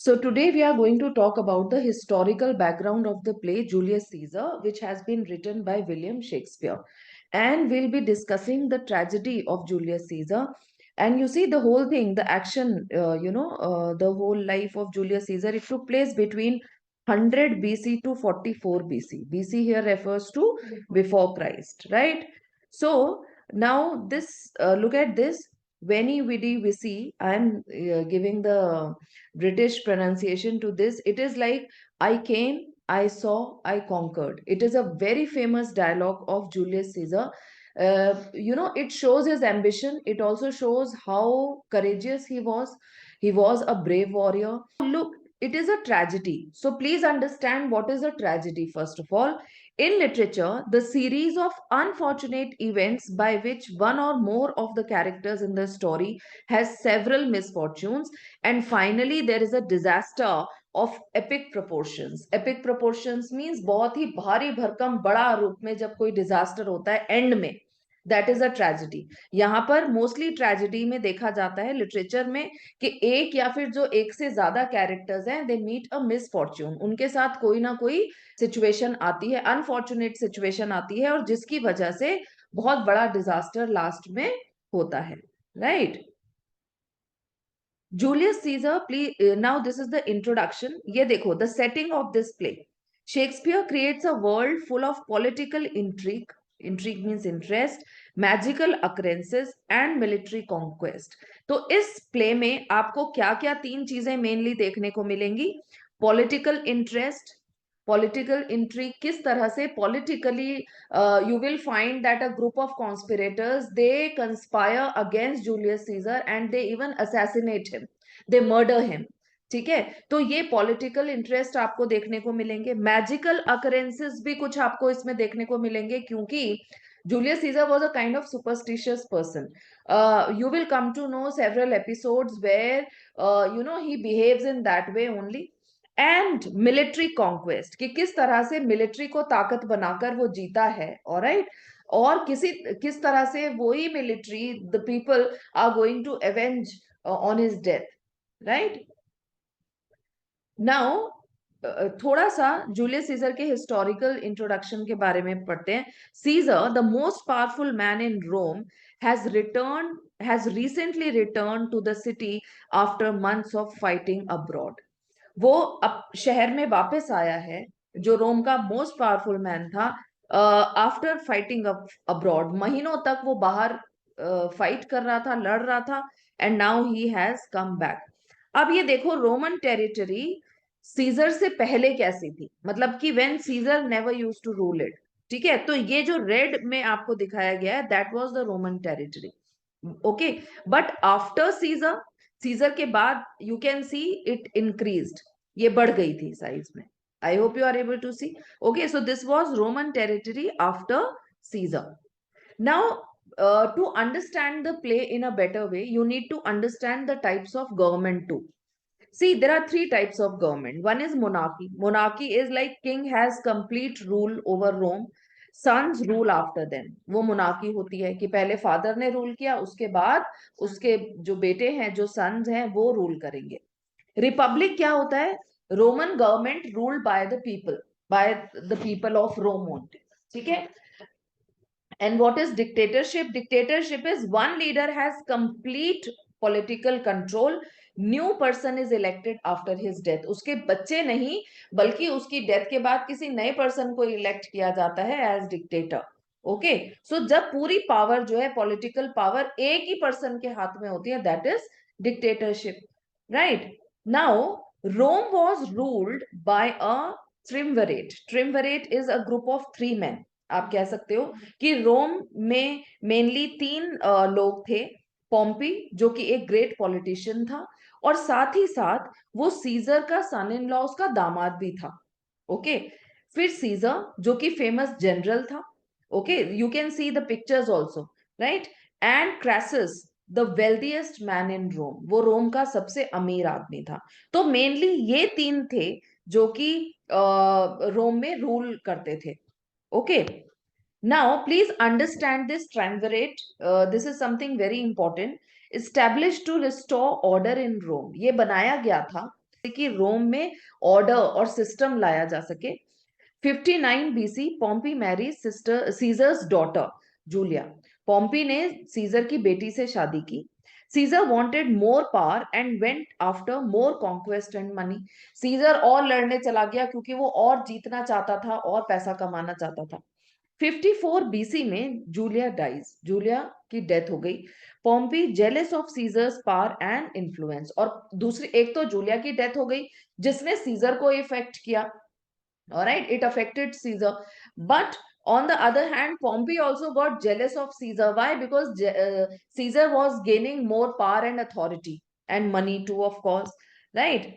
So today we are going to talk about the historical background of the play Julius Caesar, which has been written by William Shakespeare. And we'll be discussing the tragedy of Julius Caesar. And you see the whole thing, the action, the whole life of Julius Caesar, it took place between 100 BC to 44 BC. BC here refers to before Christ, right? So now look at this. Veni vidi vici. I am giving the British pronunciation to this. It is like, I came, I saw, I conquered. It is a very famous dialogue of Julius Caesar. It shows his ambition. It also shows how courageous he was. He was a brave warrior. Look, it is a tragedy. So please understand what is a tragedy, first of all. In literature, the series of unfortunate events by which one or more of the characters in the story has several misfortunes, and finally there is a disaster of epic proportions. Epic proportions means बहुत ही भारी भरकम बड़ा रूप में जब कोई disaster होता है एंड में, दैट इज अ ट्रेजिडी. यहाँ पर मोस्टली ट्रेजिडी में देखा जाता है लिटरेचर में कि एक या फिर जो एक से ज्यादा कैरेक्टर्स हैं, दे मीट अ मिसफॉर्च्यून. उनके साथ कोई ना कोई सिचुएशन आती है, अनफॉर्चुनेट सिचुएशन आती है, और जिसकी वजह से बहुत बड़ा डिजास्टर लास्ट में होता है, right? Julius Caesar, now this is the introduction. ये देखो, the setting of this play. Shakespeare creates a world full of political intrigue. Intrigue means interest, magical occurrences and military conquest. तो इस play में आपको क्या क्या तीन चीजें मेनली देखने को मिलेंगी? Political interest. पॉलिटिकल इंट्रिग किस तरह से politically you will find that a group of conspirators, they conspire against Julius Caesar and they even assassinate him, they murder him. ठीक है, तो ये पॉलिटिकल इंटरेस्ट आपको देखने को मिलेंगे. मैजिकल अकरेंसेस भी कुछ आपको इसमें देखने को मिलेंगे, क्योंकि Julius Caesar was a kind of superstitious person. You will come to know several episodes where he behaves in that way only. And military conquest, कि किस तरह से मिलिट्री को ताकत बनाकर वो जीता है, ऑलराइट. और किस तरह से वही military, the people are going to avenge on his death, right. Now थोड़ा सा जूलियस सीजर के हिस्टोरिकल इंट्रोडक्शन के बारे में पढ़ते हैं. Caesar, the most powerful man in Rome, has recently return to the city after months of fighting abroad. वो अब शहर में वापस आया है, जो रोम का मोस्ट पावरफुल मैन था. आफ्टर फाइटिंग अब्रॉड, महीनों तक वो बाहर फाइट कर रहा था, लड़ रहा था, and now he has come back. अब ये देखो, रोमन टेरिटरी सीजर से पहले कैसी थी, मतलब कि when Caesar never used to rule it. ठीक है, तो ये जो रेड में आपको दिखाया गया है, that was the Roman territory. Okay, but after Caesar, Caesar के बाद you can see it increased, ये बढ़ गई थी साइज में. I hope you are able to see. Okay, so this was Roman territory after Caesar. Now to understand the play in a better way, you need to understand the types of government too. See, there are three types of government. One is monarchy. Monarchy is like king has complete rule over Rome. Sons rule after them. वो monarchy होती है कि पहले father ने rule किया, उसके बाद उसके जो बेटे हैं, जो सन्स हैं, वो रूल करेंगे. रिपब्लिक क्या होता है? Roman government ruled by the people of Rome only. ठीक है. And what is dictatorship? Dictatorship is one leader has complete political control. New person is elected after his death. उसके बच्चे नहीं, बल्कि उसकी डेथ के बाद किसी नए पर्सन को इलेक्ट किया जाता है एज डिक्टेटर. ओके, सो जब पूरी पावर जो है, पॉलिटिकल पावर, एक ही पर्सन के हाथ में होती है, that is dictatorship, right. Now Rome was ruled by a triumvirate. Triumvirate is a group of 3 men. आप कह सकते हो कि रोम में मेनली 3 लोग थे. पॉम्पी, जो कि एक ग्रेट पॉलिटिशियन था, और साथ ही साथ वो सीजर का सन इन लॉ, उसका दामाद भी था. ओके, फिर सीजर, जो कि फेमस जनरल था. Okay, you can see the pictures also, right. And Crassus, the wealthiest man in Rome, वो रोम का सबसे अमीर आदमी था. तो मेनली ये 3 थे जो कि रोम में रूल करते थे. Okay, now please understand this triumvirate. This is something very important. Established to restore order in Rome. ये बनाया गया था कि रोम में ऑर्डर और सिस्टम लाया जा सके। 59 BC Pompey marry sister Caesar's daughter Julia. Pompey ने सीजर की बेटी से शादी की। Caesar wanted more power and went after more conquest and money. Caesar और लड़ने चला गया क्योंकि वो और जीतना चाहता था और पैसा कमाना चाहता था। 54 BC में जूलिया डाइज, जूलिया की डेथ हो गई। Pompey jealous of Caesar's power and influence. और दूसरी एक तो जूलिया की डेथ हो गई जिसने सीजर को इफेक्ट किया, alright, it affected Caesar. But on the other hand, Pompey also got jealous of Caesar. Why? Because Caesar was gaining more power and authority and money too, of course, right?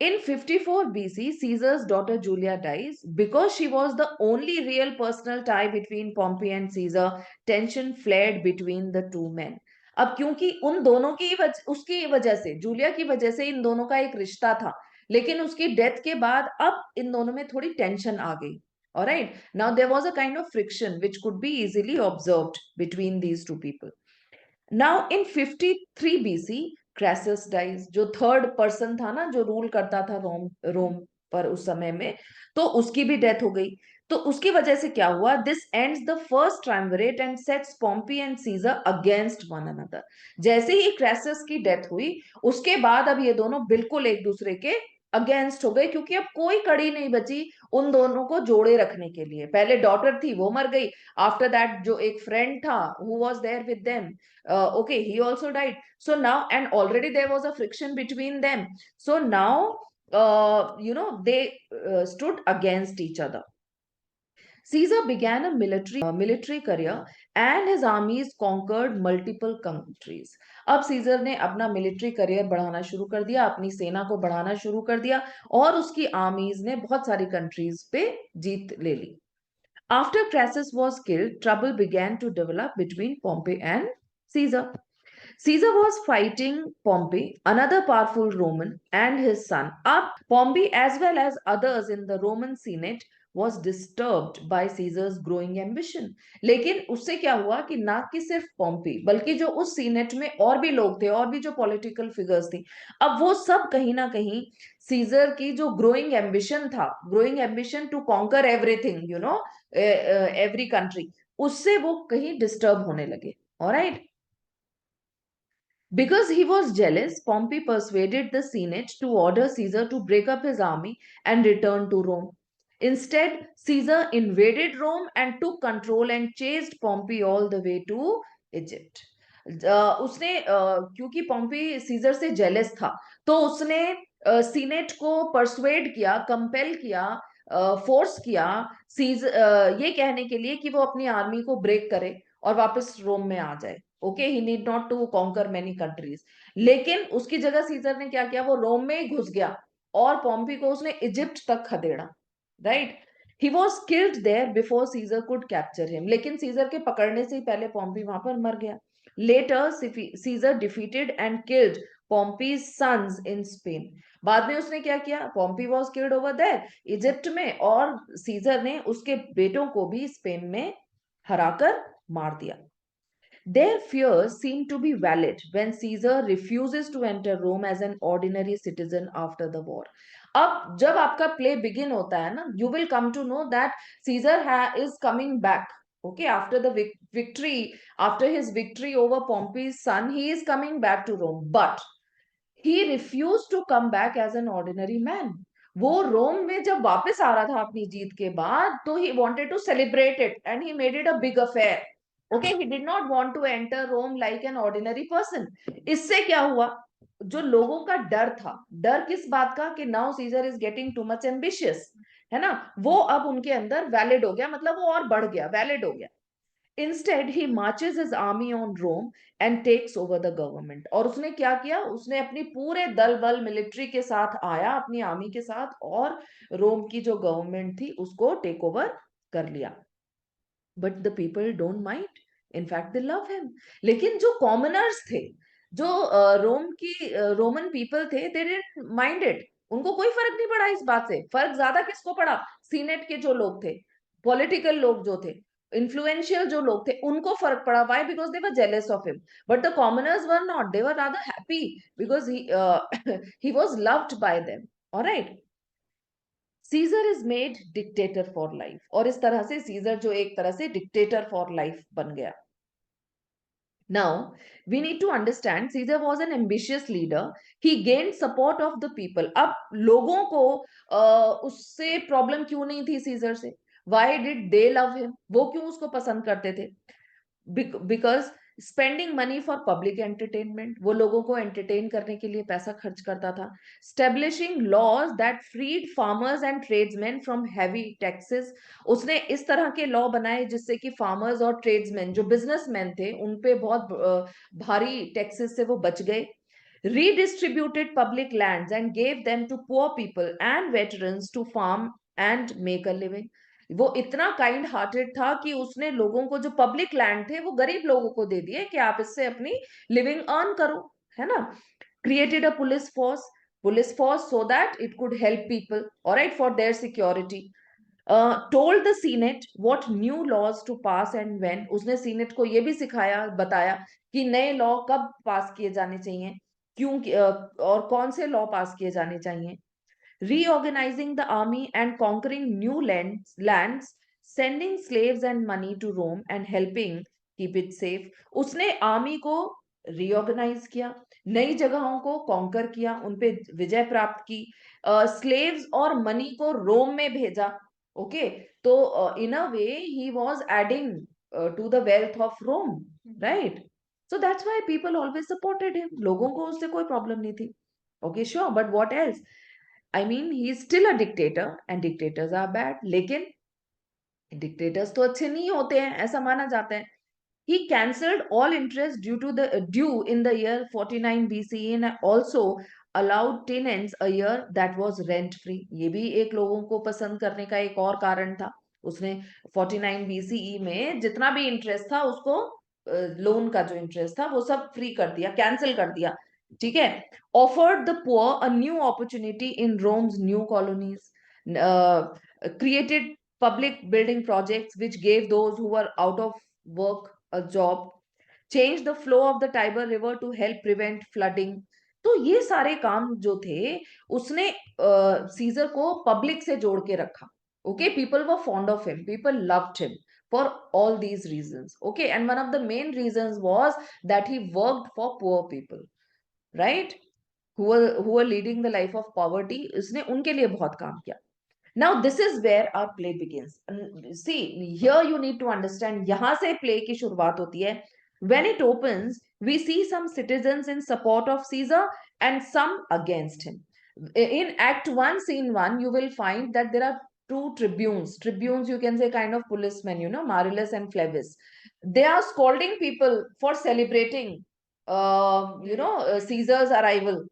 In 54 BC, Caesar's daughter Julia dies. Because she was the only real personal tie between Pompey and Caesar, tension flared between the two men. अब क्योंकि उन दोनों की उसकी वजह से, Julia की वजह से इन दोनों का एक रिश्ता था, लेकिन उसकी डेथ के बाद अब इन दोनों में थोड़ी टेंशन आ गई. Alright, now there was a kind of friction which could be easily observed between these two people. Now in 53 BC Crassus dies, जो थर्ड पर्सन था ना जो रूल करता था रोम रोम पर उस समय में, तो उसकी भी डेथ हो गई. तो उसकी वजह से क्या हुआ, this ends the first triumvirate and sets Pompey and Caesar against one another. जैसे ही क्रैसस की डेथ हुई उसके बाद अब ये दोनों बिल्कुल एक दूसरे के अगेंस्ट हो गए, क्योंकि अब कोई कड़ी नहीं बची उन दोनों को जोड़े रखने के लिए. पहले डॉटर थी वो मर गई, आफ्टर दैट जो एक फ्रेंड था who was there with them, okay, he also died. So now, and already there was a friction between them, so now they stood against each other. Caesar began a military career and his armies conquered multiple countries. अब scissor ने अपना military career बढ़ाना शुरू कर दिया, अपनी सेना को बढ़ाना शुरू कर दिया और उसकी आर्मीज ने बहुत सारी कंट्रीज पे जीत ले ली. After Crassus was killed, trouble began to develop between Pompey and Caesar. Caesar was fighting Pompey, another powerful Roman, and his son. Up Pompey, as well as others in the Roman Senate, was disturbed by Caesar's growing ambition. लेकिन उससे क्या हुआ कि ना कि सिर्फ Pompey बल्कि जो उस सीनेट में और भी लोग थे और भी जो पॉलिटिकल फिगर्स थी, अब वो सब कहीं ना कहीं सीजर की जो ग्रोइंग एम्बिशन था, growing ambition to conquer everything, every country, उससे वो कहीं डिस्टर्ब होने लगे. Alright. Because he was jealous, Pompey persuaded the Senate to order Caesar to break up his army and return to Rome. Instead, Caesar invaded Rome and took control and chased Pompey all the way to Egypt. उसने क्योंकि Pompey scissor से jealous था, तो उसने senate को persuade किया, compel किया, force किया ये कहने के लिए कि वो अपनी आर्मी को ब्रेक करे और वापस रोम में आ जाए. Okay, he need not to conquer many countries. लेकिन उसकी जगह सीजर ने क्या किया, वो रोम में ही घुस गया और पॉम्पी को उसने इजिप्ट तक खदेड़ा. Right. He was killed there before Caesar could capture him. लेकिन सीजर के पकड़ने से ही पहले पॉम्पी वहां पर मर गया. Later Caesar defeated and killed Pompey's sons in Spain. बाद में उसने क्या किया, Pompey was killed over there Egypt में, और सीजर ने उसके बेटों को भी स्पेन में हराकर मार दिया. Their fears seem to be valid when Caesar refuses to enter Rome as an ordinary citizen after the war. अब जब आपका play begin होता है ना, you will come to know that Caesar is coming back. Okay, after the victory, after his victory over Pompey's son, he is coming back to Rome. But he refused to come back as an ordinary man. वो रोम में जब वापस आ रहा था अपनी जीत के बाद, तो he wanted to celebrate it and he made it a big affair. Okay, he did not want to enter Rome like an ordinary person. इससे क्या हुआ, जो लोगों का डर था, डर किस बात का कि now Caesar is getting too much ambitious, है ना, वो अब उनके अंदर वैलिड हो गया, मतलब वो और बढ़ गया, वैलिड हो गया. Instead, he marches his army on Rome and takes over the government. और उसने क्या किया, उसने अपनी पूरे दल बल मिलिट्री के साथ आया, अपनी आर्मी के साथ, और रोम की जो गवर्नमेंट थी उसको टेक ओवर कर लिया. But the people don't mind, in fact they love him. लेकिन जो कॉमनर्स थे, जो रोमन पीपल थे, दे डिडंट माइंड इट. उनको कोई फर्क नहीं पड़ा इस बात से. फर्क ज्यादा किसको पड़ा, सीनेट के जो लोग थे, पॉलिटिकल लोग जो थे, influential जो लोग थे उनको फर्क पड़ा. Why? Because they were jealous of him. But the commoners were not. They were rather happy because he was loved by them. All right. Caesar is made dictator for life. और इस तरह से सीजर जो एक तरह से dictator for life बन गया. Now, we need to understand Caesar was an ambitious leader. He gained support of the people. अब लोगों को उससे प्रॉब्लम क्यों नहीं थी सीजर से? Why did they love him? वो क्यों उसको पसंद करते थे? Because spending money for public entertainment, वो लोगों को एंटरटेन करने के लिए पैसा खर्च करता था. Establishing laws that freed farmers and tradesmen from heavy taxes, उसने इस तरह के लॉ बनाए जिससे कि फार्मर्स और ट्रेड्समैन जो बिजनेसमैन थे उन पे बहुत भारी टैक्सेस से वो बच गए. Redistributed public lands and gave them to poor people and veterans to farm and make a living. वो इतना काइंड हार्टेड था कि उसने लोगों को जो पब्लिक लैंड थे वो गरीब लोगों को दे दिए कि आप इससे अपनी लिविंग अर्न करो, है ना. Created a police force so that it could help people, alright, for their security. Told the senate what new laws to pass and when, उसने सीनेट को ये भी सिखाया, बताया कि नए लॉ कब पास किए जाने चाहिए, क्यों, और कौन से लॉ पास किए जाने चाहिए. Reorganizing the army and conquering new lands, sending slaves and money to Rome and helping keep it safe. उसने आर्मी को रीऑर्गेनाइज किया, नई जगहों को कॉन्कर किया, उन पे विजय प्राप्त की, स्लेव्स और मनी को रोम में भेजा. ओके, तो in a way he was adding to the wealth of Rome, right. So that's why people always supported him. लोगों को उससे कोई प्रॉब्लम नहीं थी. Okay, sure, but what else? I mean, he is still a dictator and dictators are bad. लेकिन dictators तो अच्छे नहीं होते हैं, ऐसा माना जाता है. He cancelled all interest due in the year 49 BCE and also allowed tenants a year that was rent free. ये भी एक लोगों को पसंद करने का एक और कारण था. उसने 49 BCE में जितना भी इंटरेस्ट था उसको, लोन का जो इंटरेस्ट था वो सब फ्री कर दिया, कैंसिल कर दिया. ठीक है. Offered the poor a new opportunity in Rome's new colonies. Created public building projects which gave those who were out of work a job. Change the flow of the Tiber River to help prevent flooding. तो ये सारे काम जो थे उसने scissor को public से जोड़ के रखा. Okay, people were fond of him, people loved him for all these reasons. Okay, and one of the main reasons was that he worked for poor people, right, who were leading the life of poverty. उसने उनके लिए बहुत काम किया. Now this is where our play begins. See, here you need to understand, यहाँ से play की शुरुआत होती है. When it opens, we see some citizens in support of Caesar and some against him. In Act 1, Scene 1, you will find that there are two tribunes. Tribunes, you can say kind of policemen, Marullus and Flavius. They are scolding people for celebrating, Caesar's arrival.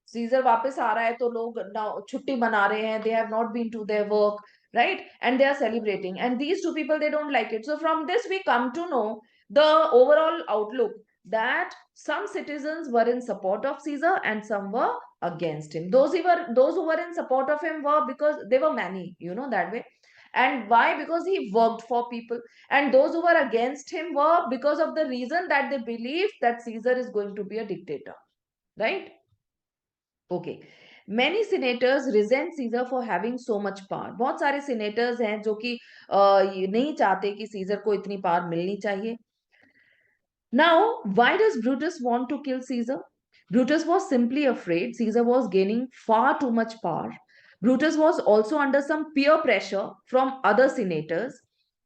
Caesar वापस आ रहा है तो लोग छुट्टी मना रहे हैं, they have not been to their work, right, and they are celebrating, and these two people, they don't like it. So from this we come to know the overall outlook, that some citizens were in support of Caesar and some were against him. Those who were in support of him were because they were many, that way. And why? Because he worked for people. And those who were against him were because of the reason that they believed that Caesar is going to be a dictator, right? Okay. Many senators resent Caesar for having so much power. बहुत सारे senators हैं जो कि ये नहीं चाहते कि scissor को इतनी पावर मिलनी चाहिए. Now, why does Brutus want to kill Caesar? Brutus was simply afraid Caesar was gaining far too much power. Brutus was also under some peer pressure from other senators.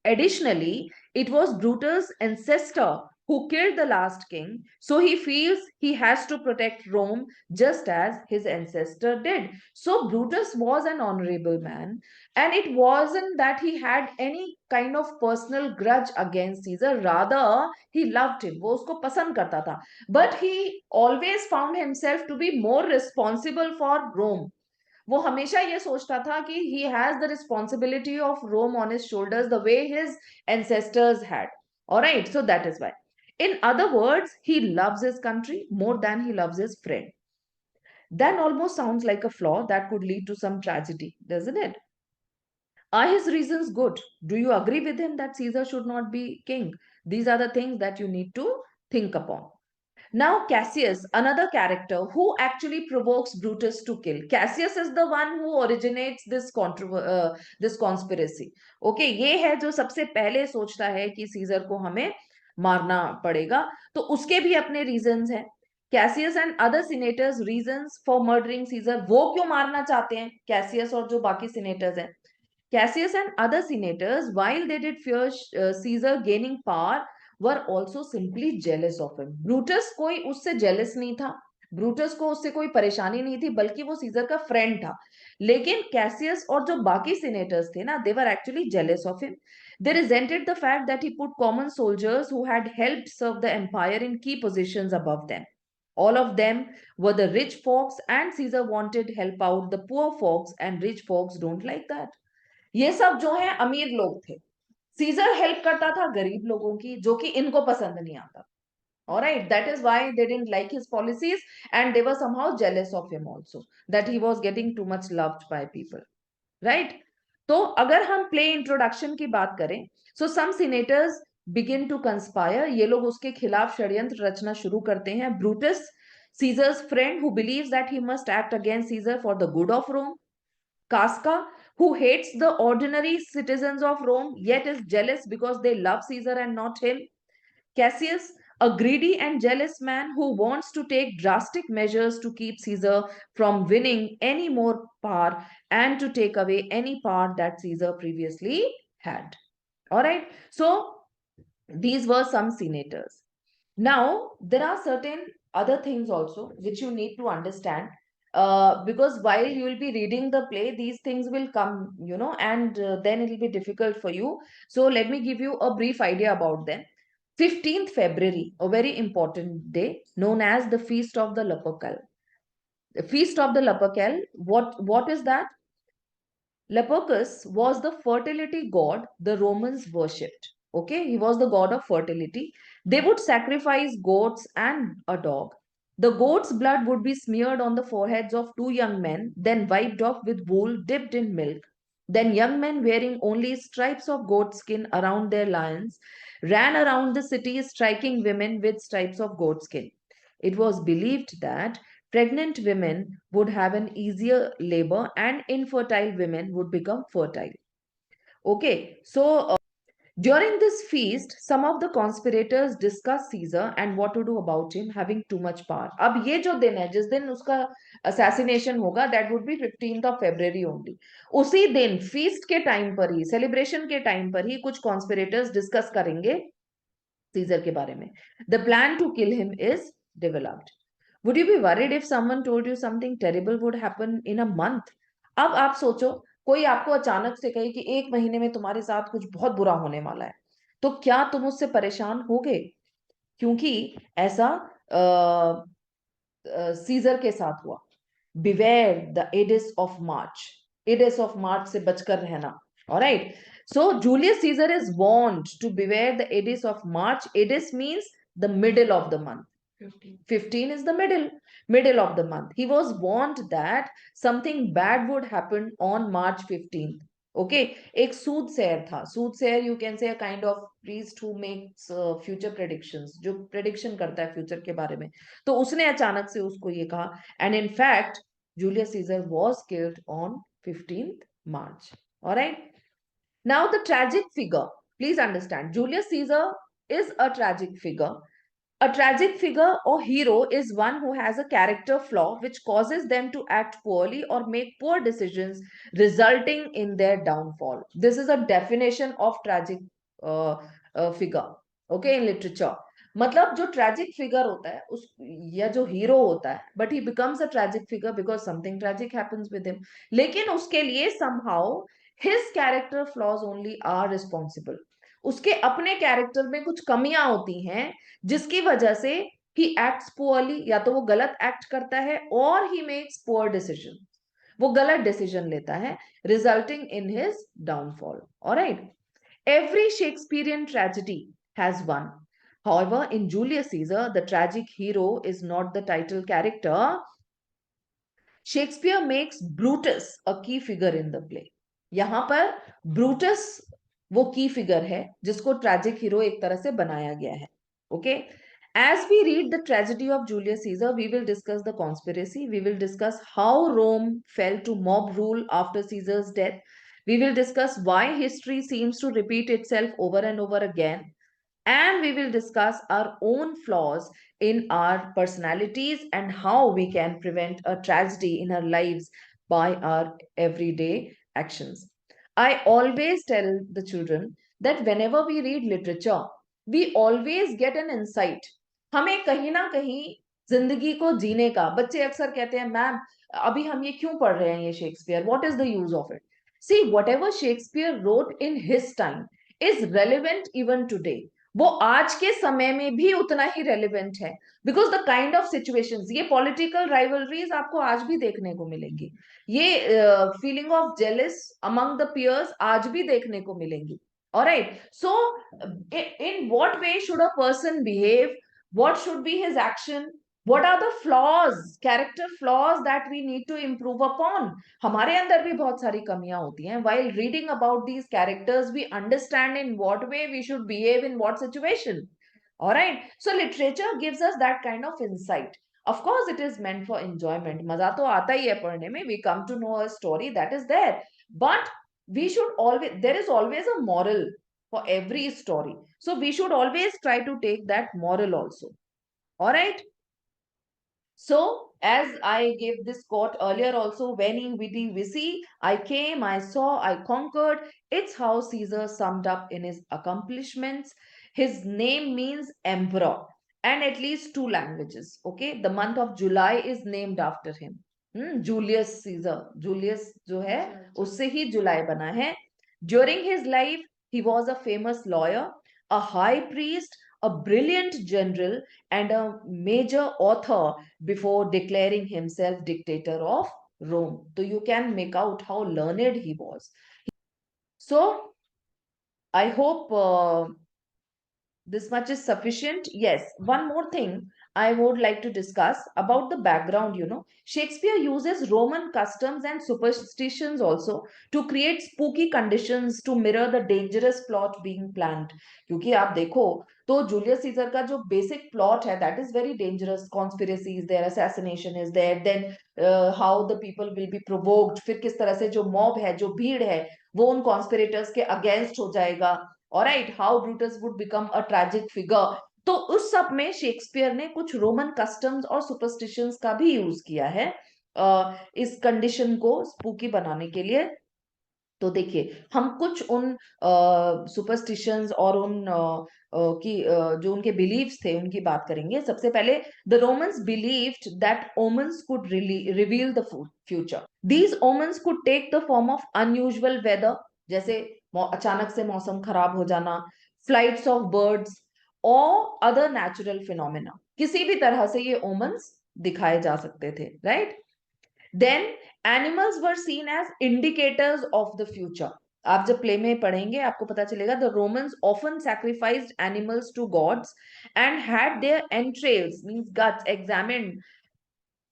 Additionally, it was Brutus' ancestor who killed the last king, so he feels he has to protect Rome just as his ancestor did. So, Brutus was an honorable man, and it wasn't that he had any kind of personal grudge against Caesar. Rather, he loved him, वो उसको पसंद करता था. But he always found himself to be more responsible for Rome. वो हमेशा ये सोचता था कि he has the responsibility of Rome on his shoulders the way his ancestors had. Alright, so that is why. In other words, he loves his country more than he loves his friend. That almost sounds like a flaw that could lead to some tragedy, doesn't it? Are his reasons good? Do you agree with him that Caesar should not be king? These are the things that you need to think upon. Now, Cassius, another character who actually provokes Brutus to kill. Cassius is the one who originates this conspiracy. Okay, ये है जो सबसे पहले सोचता है कि scissor को हमें मारना पड़ेगा. तो उसके भी अपने रीजंस हैं. Cassius and other senators reasons for murdering Caesar. वो क्यों मारना चाहते हैं कैसियस और जो बाकी सीनेटर्स हैं? Cassius and other senators, while they did fear Caesar gaining power, were also simply jealous of him. Brutus कोई उससे jealous नहीं था. ब्रूटस को उससे कोई परेशानी नहीं थी, बल्कि वो सीजर का फ्रेंड था. लेकिन कैसियस और जो बाकी सीनेटर्स थे ना, they were actually jealous of him. They resented the fact that he put common soldiers who had helped serve the empire in key positions above them. All of them were the rich folks, and Caesar wanted help out the poor folks, and rich folks don't like that. ये सब जो है अमीर लोग थे. Scissor help करता था गरीब लोगों की, जो कि इनको पसंद नहीं आता. Alright, that is why they didn't like his policies, and they were somehow jealous of him also, that he was getting too much loved by people. Right? तो अगर हम प्ले इंट्रोडक्शन की बात करें, so some senators begin to conspire. ये लोग उसके खिलाफ षड्यंत्र रचना शुरू करते हैं. Brutus, Caesar's friend, who believes that he must act against Caesar for the good of Rome. Casca, who hates the ordinary citizens of Rome yet is jealous because they love Caesar and not him. Cassius, a greedy and jealous man who wants to take drastic measures to keep Caesar from winning any more power and to take away any power that Caesar previously had. All right, so these were some senators. Now, there are certain other things also which you need to understand, because while you will be reading the play, these things will come, and then it will be difficult for you. So, let me give you a brief idea about them. 15th February, a very important day known as the Feast of the Lupercal. The Feast of the Lupercal, what is that? Lupercus was the fertility god the Romans worshipped. Okay, he was the god of fertility. They would sacrifice goats and a dog. The goat's blood would be smeared on the foreheads of two young men, then wiped off with wool dipped in milk. Then young men wearing only stripes of goat skin around their lions ran around the city striking women with stripes of goat skin. It was believed that pregnant women would have an easier labor and infertile women would become fertile. Okay, so during this feast, some of the conspirators discussed Caesar and what to do about him having too much power. अब ये जो दिन है जिस दिन उसका assassination होगा, that would be 15th of February only. उसी दिन feast के टाइम पर ही, celebration के टाइम पर ही कुछ conspirators discuss करेंगे Caesar के बारे में. The plan to kill him is developed. Would you be worried if someone told you something terrible would happen in a month? अब आप सोचो, कोई आपको अचानक से कहे कि एक महीने में तुम्हारे साथ कुछ बहुत बुरा होने वाला है, तो क्या तुम उससे परेशान होगे? क्योंकि ऐसा सीजर के साथ हुआ. Beware the Aedes of March. Aedes of March से बचकर रहना. Alright, so Julius Caesar is warned to beware the Edis of March. Edis means the middle of the month. 15 is the middle of the month. He was warned that something bad would happen on March 15th. Okay, एक सूदसेयर था. सूदसेयर you can say a kind of priest who makes future predictions, जो prediction करता है future के बारे में. तो उसने अचानक से उसको ये कहा, and in fact Julius Caesar was killed on 15th March. All right. Now the tragic figure. Please understand, Julius Caesar is a tragic figure. A tragic figure or hero is one who has a character flaw which causes them to act poorly or make poor decisions, resulting in their downfall. This is a definition of tragic figure. Okay, in literature. मतलब जो tragic figure होता है उस या जो hero होता है, but he becomes a tragic figure because something tragic happens with him. लेकिन उसके लिए somehow his character flaws only are responsible. उसके अपने कैरेक्टर में कुछ कमियां होती हैं जिसकी वजह से he acts poorly, या तो वो गलत एक्ट करता है, और he makes poor decision, वो गलत डिसीजन लेता है, resulting in his downfall. Alright, every Shakespearean tragedy has one. However, in Julius Caesar, the tragic hero is not the title character. Shakespeare makes Brutus a key figure in the play. यहाँ पर Brutus वो की figure है जिसको tragic hero एक तरह से बनाया गया है. Okay. As we read the tragedy of Julius Caesar, we will discuss the conspiracy. We will discuss how Rome fell to mob rule after Caesar's death. We will discuss why history seems to repeat itself over and over again. And we will discuss our own flaws in our personalities and how we can prevent a tragedy in our lives by our everyday actions. I always tell the children that whenever we read literature, we always get an insight. हमें कहीं ना कहीं जिंदगी को जीने का, बच्चे अक्सर कहते हैं मैम अभी हम ये क्यों पढ़ रहे हैं ये Shakespeare, what is the use of it. See whatever Shakespeare wrote in his time is relevant even today. वो आज के समय में भी उतना ही रेलिवेंट है. Because the kind of situations, ये पॉलिटिकल राइवलरीज आपको आज भी देखने को मिलेंगी, ये feeling of jealous among the peers आज भी देखने को मिलेंगी. Alright. So in what way should a person behave, what should be his action, what are the flaws, character flaws that we need to improve upon. हमारे अंदर भी बहुत सारी कमियां होती हैं. While reading about these characters, we understand in what way we should behave in what situation. All right. So literature gives us that kind of insight. Of course, it is meant for enjoyment. मजा तो आता ही है पढ़ने में. We come to know a story that is there, but we should always, there is always a moral for every story. So we should always try to take that moral also. All right. So, as I gave this quote earlier also, Veni Vidi Vici, I came, I saw, I conquered. It's how Caesar summed up in his accomplishments. His name means emperor and at least two languages. Okay, the month of July is named after him. Julius Caesar. Julius जो है उससे ही जुलाई बना है. During his life, he was a famous lawyer, a high priest, a brilliant general, and a major author before declaring himself dictator of Rome. So you can make out how learned he was. So I hope this much is sufficient. Yes, one more thing I would like to discuss about the background. Shakespeare uses Roman customs and superstitions also to create spooky conditions to mirror the dangerous plot being planned. क्योंकि आप देखो तो Julius Caesar का जो basic plot है that is very dangerous. Conspiracy is there, assassination is there, then how the people will be provoked, फिर किस तरह से जो मॉब है, जो भीड़ है, वो उन कॉन्स्पिरेटर्स के अगेंस्ट हो जाएगा. Alright, how Brutus would become a tragic figure. तो उस सब में शेक्सपियर ने कुछ रोमन कस्टम्स और सुपरस्टिशंस का भी यूज किया है इस कंडीशन को स्पूकी बनाने के लिए. तो देखिए हम कुछ उन सुपरस्टिशंस और उन जो उनके बिलीव्स थे उनकी बात करेंगे. सबसे पहले, the Romans believed that omens could reveal the future. These omens could take the form of unusual weather, जैसे अचानक से मौसम खराब हो जाना, फ्लाइट्स ऑफ बर्ड्स और अदर नेचुरल फिनोमेना. किसी भी तरह से ये ओमन्स दिखाए जा सकते थे. Right. Then animals were seen as indicators of the future. आप जब प्ले में पढ़ेंगे आपको पता चलेगा the Romans often sacrificed animals to gods and had their entrails means guts examined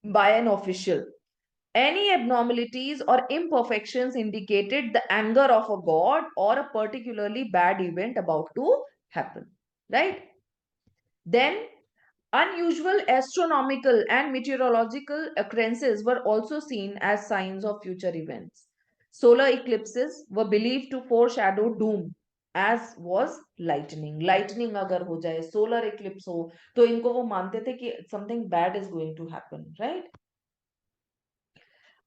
by an official. Any abnormalities or imperfections indicated the anger of a god or a particularly bad event about to happen. Right? Then, unusual astronomical and meteorological occurrences were also seen as signs of future events. Solar eclipses were believed to foreshadow doom, as was lightning. Lightning अगर हो जाए, solar eclipse हो, तो इनको वो मानते थे कि something bad is going to happen, right?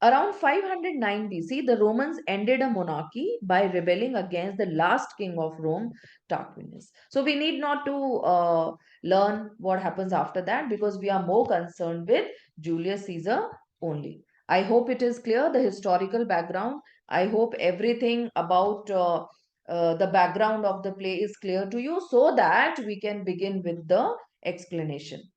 Around 509 BC, the Romans ended a monarchy by rebelling against the last king of Rome, Tarquinius. So we need not to learn what happens after that because we are more concerned with Julius Caesar only. I hope it is clear, the historical background. I hope everything about the background of the play is clear to you so that we can begin with the explanation.